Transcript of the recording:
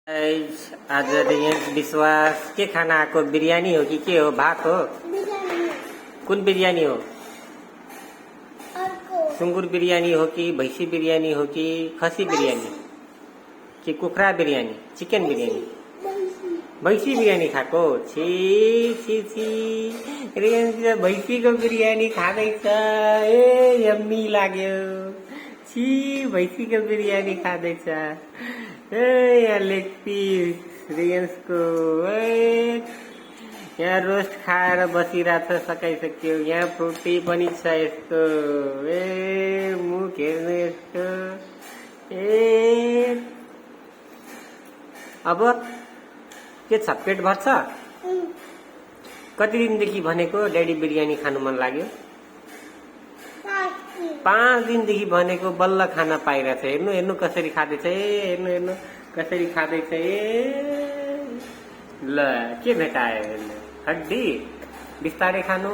आज रियन्स विश्वास के खाना आएको बिरयानी हो कि के हो भात हो कुन बिरयानी हो सुँगुर बिरयानी हो कि भैँसी बिरयानी हो कि खसी बिरयानी कि कुखुरा बिरयानी चिकन बिरयानी भैँसी बिरयानी खाएको छि छि छि रियन्स भैँसीको बिरयानी खाँदैछ ए यम्मी लाग्यो छि भैँसीको बिरयानी खाँदैछ ए यहाँ लेग पिस रियन्सको यहाँ रोस्ट खाएर बसिरहेछ सकाइसक्यो यहाँ फ्रुटी पनि छ यसको ए मुख हेर्नु यसको ए अब के छ पेट भर्छ कति दिनदेखि भनेको ड्याडी बिरयानी खानु मन लाग्यो 5 दिनदेखि भनेको बल्ल खाना पाइरहेछ हेर्नु हेर्नु कसरी खाँदैछ ए हेर्नु हेर्नु कसरी खाँदैछ ए ल के भेटायो हेर्नु हड्डी बिस्तारै खानु